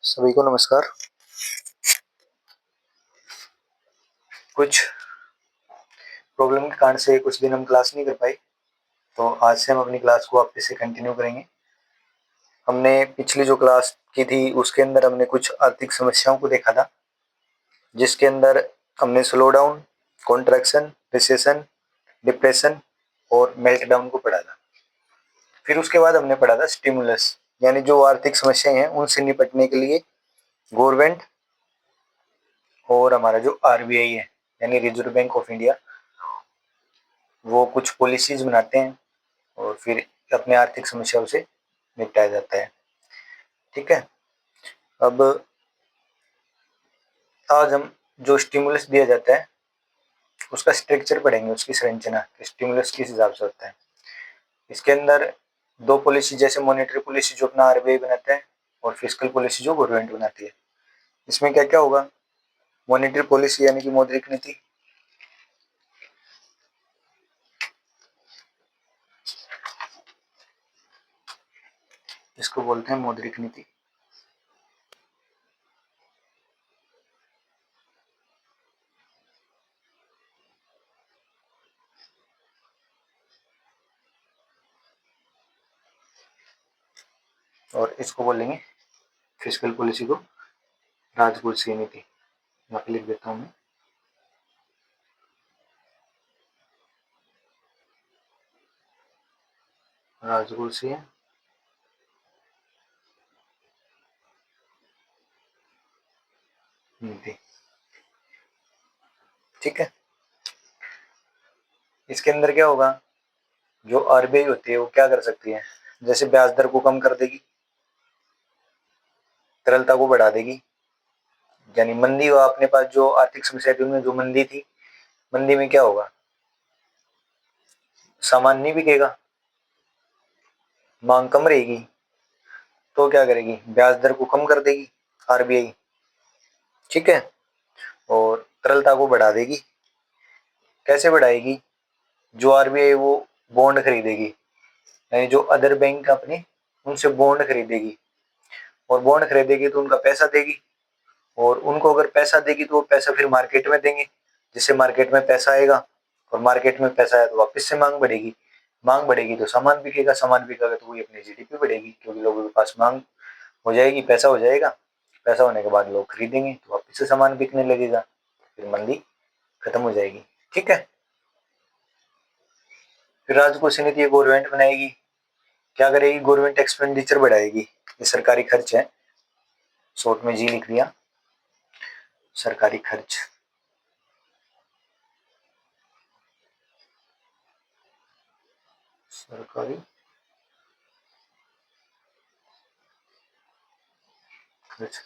सभी को नमस्कार। कुछ प्रॉब्लम के कारण से कुछ दिन हम क्लास नहीं कर पाए, तो आज से हम अपनी क्लास को वापस से कंटिन्यू करेंगे। हमने पिछली जो क्लास की थी उसके अंदर हमने कुछ आर्थिक समस्याओं को देखा था, जिसके अंदर हमने slow down, contraction, recession, depression और मेल्टडाउन को पढ़ा था। फिर उसके बाद हमने पढ़ा था स्टिमुलस, यानी जो आर्थिक समस्याएं हैं उनसे निपटने के लिए गवर्नमेंट और हमारा जो आरबीआई है यानी रिजर्व बैंक ऑफ इंडिया, वो कुछ पॉलिसीज बनाते हैं और फिर अपने आर्थिक समस्याओं से निपटाया जाता है। ठीक है, अब आज हम जो स्टिमुलस दिया जाता है उसका स्ट्रक्चर पढ़ेंगे, उसकी संरचना, स्टिमुलस किस हिसाब से होता है। इसके अंदर दो पॉलिसी, जैसे मॉनेटरी पॉलिसी जो अपना आरबीआई बनाता है और फिस्कल पॉलिसी जो गवर्नमेंट बनाती है। इसमें क्या क्या होगा? मॉनेटरी पॉलिसी यानी कि मौद्रिक नीति, इसको बोलते हैं मौद्रिक नीति। और इसको बोलेंगे फिस्कल पॉलिसी को राजकोषीय नीति। यहाँ पे लिख देता हूँ मैं, राजकोषीय नीति। ठीक है, इसके अंदर क्या होगा? जो आरबीआई होती है वो क्या कर सकती है? जैसे ब्याज दर को कम कर देगी, तरलता को बढ़ा देगी, यानी मंदी हो अपने पास जो आर्थिक समस्या थी उनमें जो मंदी थी, मंदी में क्या होगा? सामान नहीं बिकेगा, मांग कम रहेगी, तो क्या करेगी? ब्याज दर को कम कर देगी आरबीआई। ठीक है, और तरलता को बढ़ा देगी। कैसे बढ़ाएगी? जो आरबीआई वो बॉन्ड खरीदेगी, यानी जो अदर बैंक अपने उनसे बॉन्ड खरीदेगी, और बॉन्ड खरीदेगी तो उनका पैसा देगी, और उनको अगर पैसा देगी तो वो पैसा फिर मार्केट में देंगे, जिससे मार्केट में पैसा आएगा, और मार्केट में पैसा आया तो वापस से मांग बढ़ेगी, मांग बढ़ेगी तो सामान बिकेगा, सामान बिकेगा तो वही अपनी जीडीपी बढ़ेगी, क्योंकि लोगों के पास मांग हो जाएगी, पैसा हो जाएगा, पैसा होने के बाद लोग खरीदेंगे तो वापस से सामान बिकने लगेगा, फिर मंदी खत्म हो जाएगी। ठीक है, फिर राजकोषीय नीति गवर्नमेंट बनाएगी। क्या करेगी? गवर्नमेंट एक्सपेंडिचर बढ़ाएगी, ये सरकारी खर्च है, शॉर्ट में जी लिख दिया, सरकारी खर्च। सरकारी खर्च,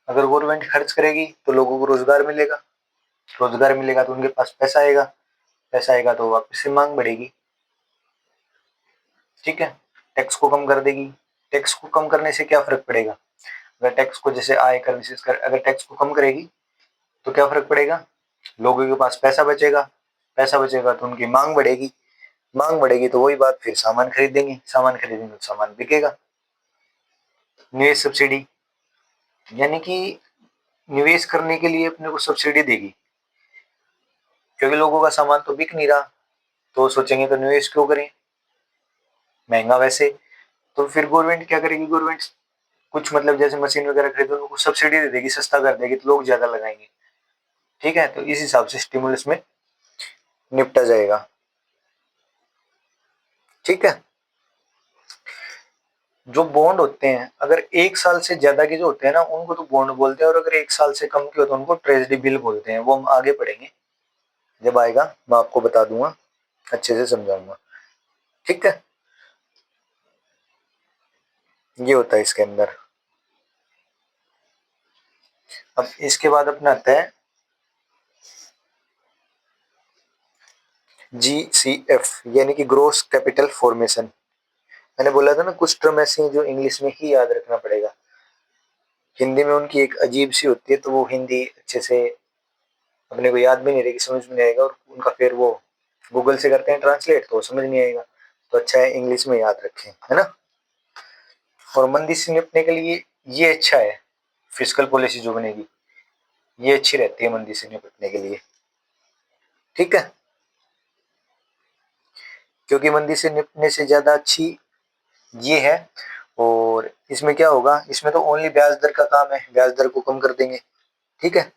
अगर गवर्नमेंट खर्च करेगी तो लोगों को रोजगार मिलेगा, रोजगार मिलेगा तो उनके पास पैसा आएगा, पैसा आएगा तो वापस से मांग बढ़ेगी। ठीक है, टैक्स को कम कर देगी। टैक्स को कम करने से क्या फर्क पड़ेगा? अगर टैक्स को, जैसे आयकर विशेष कर, अगर टैक्स को कम करेगी तो क्या फर्क पड़ेगा? लोगों के पास पैसा बचेगा, पैसा बचेगा तो उनकी मांग बढ़ेगी, मांग बढ़ेगी तो वही बात, फिर सामान खरीदेंगे, सामान खरीदेंगे तो सामान बिकेगा। निवेश सब्सिडी, यानी कि निवेश करने के लिए अपने को सब्सिडी देगी, क्योंकि लोगों का सामान तो बिक नहीं रहा, तो सोचेंगे तो निवेश क्यों करें, महंगा वैसे। तो फिर गवर्नमेंट क्या करेगी? गवर्नमेंट कुछ, मतलब जैसे मशीन वगैरह खरीदो उनको सब्सिडी दे देगी, सस्ता कर देगी, तो लोग ज्यादा लगाएंगे। ठीक है, तो इस हिसाब से स्टिमुलस में निपटा जाएगा। ठीक है, जो बॉन्ड होते हैं, अगर 1 साल से ज्यादा के जो होते हैं ना उनको तो बॉन्ड बोलते हैं, और अगर 1 साल से कम के होते हैं उनको ट्रेजरी बिल बोलते हैं। वो हम आगे पढ़ेंगे, जब आएगा मैं आपको बता दूंगा, अच्छे से समझाऊंगा। ठीक है, ये होता है इसके अंदर। अब इसके बाद अपना आता है GCF, यानी कि ग्रोस कैपिटल फॉर्मेशन। मैंने बोला था ना कुछ टर्म ऐसी हैं जो इंग्लिश में ही याद रखना पड़ेगा, हिंदी में उनकी एक अजीब सी होती है, तो वो हिंदी अच्छे से अपने को याद भी नहीं रहेगी, समझ में नहीं आएगा, और उनका फिर वो गूगल से करते हैं ट्रांसलेट तो समझ नहीं आएगा, तो अच्छा है इंग्लिश में याद रखें, है ना। और मंदी से निपटने के लिए ये अच्छा है, फिस्कल पॉलिसी जो बनेगी ये अच्छी रहती है मंदी से निपटने के लिए, ठीक है। क्योंकि मंदी से निपटने से ज्यादा अच्छी ये है। और इसमें क्या होगा, इसमें तो ओनली ब्याज दर का काम है, ब्याज दर को कम कर देंगे, ठीक है।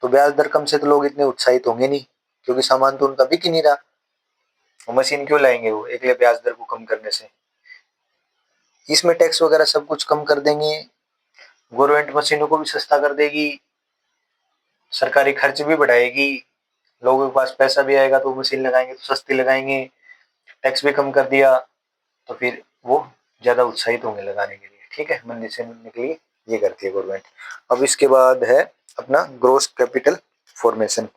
तो ब्याज दर कम से तो लोग इतने उत्साहित होंगे नहीं, क्योंकि सामान तो उनका बिक ही नहीं रहा। वो मशीन क्यों लाएंगे वो एक ब्याज दर को कम करने से। इसमें टैक्स वगैरह सब कुछ कम कर देंगे, गवर्नमेंट मशीनों को भी सस्ता कर देगी, सरकारी खर्च भी बढ़ाएगी, लोगों के पास पैसा भी आएगा तो मशीन लगाएंगे तो सस्ती लगाएंगे, टैक्स भी कम कर दिया तो फिर वो ज्यादा उत्साहित होंगे लगाने के लिए, ठीक है। मंदी से निपटने के लिए ये करती है गवर्नमेंट। अब इसके बाद है अपना ग्रोस कैपिटल फॉर्मेशन।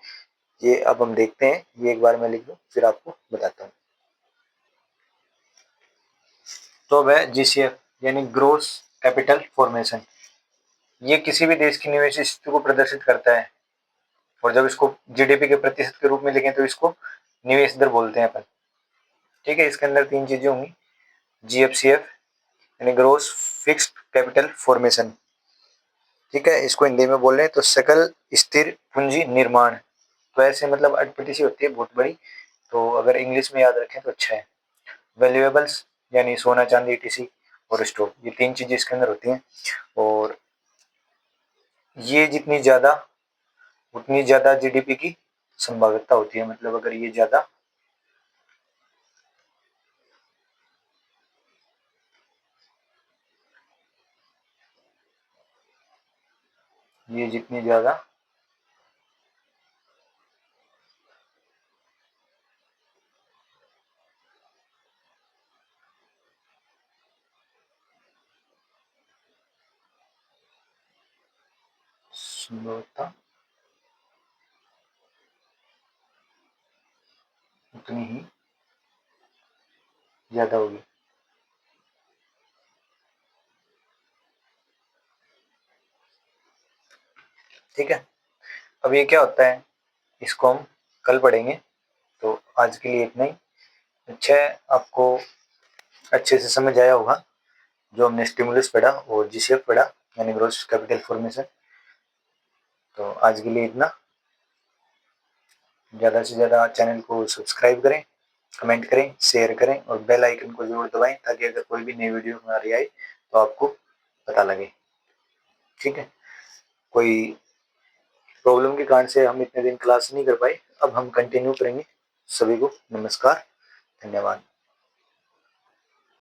ये अब हम देखते हैं, ये एक बार मैं लिख दूं फिर आपको बताता हूँ। तो अब है जीसीएफ यानी ग्रोस कैपिटल फॉर्मेशन। ये किसी भी देश की निवेश स्थिति को प्रदर्शित करता है, और जब इसको जीडीपी के प्रतिशत के रूप में लिखें तो इसको निवेश दर बोलते हैं अपन, ठीक है। इसके अंदर 3 चीजें होंगी, जीएफसीएफ यानी ग्रोस फिक्स्ड कैपिटल फॉर्मेशन, ठीक है। इसको हिंदी में बोल रहे हैं तो सकल स्थिर पूंजी निर्माण। तो ऐसे मतलब अटपटी सी होती है बहुत बड़ी, तो अगर इंग्लिश में याद रखें तो अच्छा है। वैल्यूएबल्स यानी सोना चांदी टीसी और स्टॉक, ये 3 चीजें इसके अंदर होती हैं। और ये जितनी ज्यादा उतनी ज्यादा जीडीपी की संभाव्यता होती है, मतलब अगर ये ज्यादा ये जितनी ज्यादा संभाव्यता उतनी ही ज्यादा होगी, ठीक है। अब ये क्या होता है इसको हम कल पढ़ेंगे, तो आज के लिए इतना ही। अच्छा है, आपको अच्छे से समझ आया होगा जो हमने स्टिमुलस पढ़ा और जीसीएफ पढ़ा यानी ग्रोस कैपिटल फॉर्मेशन। तो आज के लिए इतना। ज़्यादा से ज़्यादा चैनल को सब्सक्राइब करें, कमेंट करें, शेयर करें और बेल आइकन को जरूर दबाएं, ताकि अगर कोई भी नई वीडियो हमारी आए तो आपको पता लगे, ठीक है। कोई प्रॉब्लम के कारण से हम इतने दिन क्लास नहीं कर पाए, अब हम कंटिन्यू करेंगे। सभी को नमस्कार, धन्यवाद।